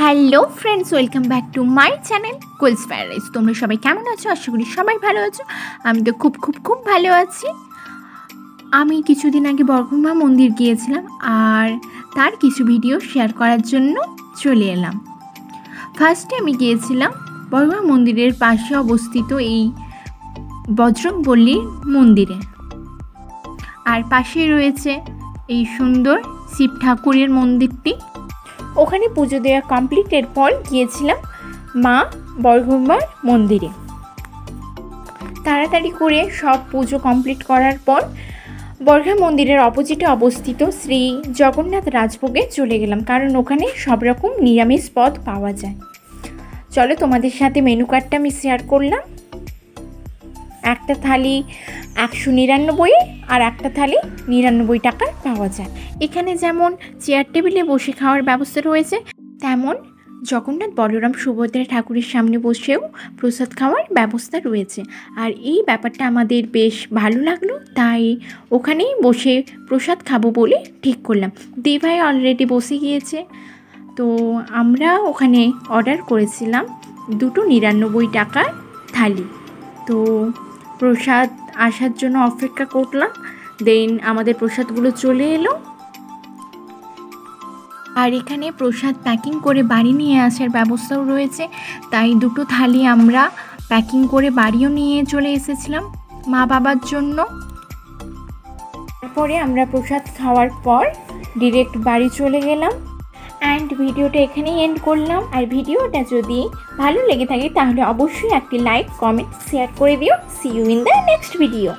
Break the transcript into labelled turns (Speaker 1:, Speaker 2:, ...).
Speaker 1: Hello friends, welcome back to my channel cools paradise. তোমরা সবাই কেমন আছো? আশা করি সবাই ভালো আছো। আমি তো খুব ভালো আছি। আমি কিছুদিন আগে বর্গভীমা মন্দির গিয়েছিলাম আর তার কিছু ভিডিও শেয়ার করার জন্য চলে এলাম। ফার্স্টে আমি গিয়েছিলাম বর্গভীমা মন্দিরের পাশে অবস্থিত এই বজরংবলীর মন্দিরে, আর পাশে রয়েছে এই সুন্দর শিব ঠাকুরের মন্দিরটি। ওখানে পুজো দেওয়া কমপ্লিটের পর গিয়েছিলাম মা বর্গভীমার মন্দিরে। তাড়াতাড়ি করে সব পুজো কমপ্লিট করার পর বর্গভীমা মন্দিরের অপোজিটে অবস্থিত শ্রী জগন্নাথ রাজভোগে চলে গেলাম, কারণ ওখানে সব রকম নিরামিষ পদ পাওয়া যায়। চলো তোমাদের সাথে মেনু কার্ডটা আমি শেয়ার করলাম। একটা থালি 199 আর একটা থালি 99 টাকার পাওয়া যায়। এখানে যেমন চেয়ার টেবিলে বসে খাওয়ার ব্যবস্থা রয়েছে, তেমন জগন্নাথ বলরাম সুভদ্রা ঠাকুরের সামনে বসেও প্রসাদ খাওয়ার ব্যবস্থা রয়েছে। আর এই ব্যাপারটা আমাদের বেশ ভালো লাগলো, তাই ওখানেই বসে প্রসাদ খাবো বলে ঠিক করলাম। দিভাই অলরেডি বসে গিয়েছে, তো আমরা ওখানে অর্ডার করেছিলাম 299 টাকার থালি। তো প্রসাদ আসার জন্য অপেক্ষা করলাম, দেন আমাদের প্রসাদগুলো চলে এলো। আর এখানে প্রসাদ প্যাকিং করে বাড়ি নিয়ে আসার ব্যবস্থাও রয়েছে, তাই 2 থালি আমরা প্যাকিং করে বাড়িও নিয়ে চলে এসেছিলাম মা বাবার জন্য। তারপরে আমরা প্রসাদ খাওয়ার পর ডিরেক্ট বাড়ি চলে গেলাম। অ্যান্ড ভিডিওটা এখানেই এন্ড করলাম। আর ভিডিওটা যদি ভালো লেগে থাকে তাহলে অবশ্যই একটি লাইক, কমেন্ট, শেয়ার করে দিও। See you in the next video.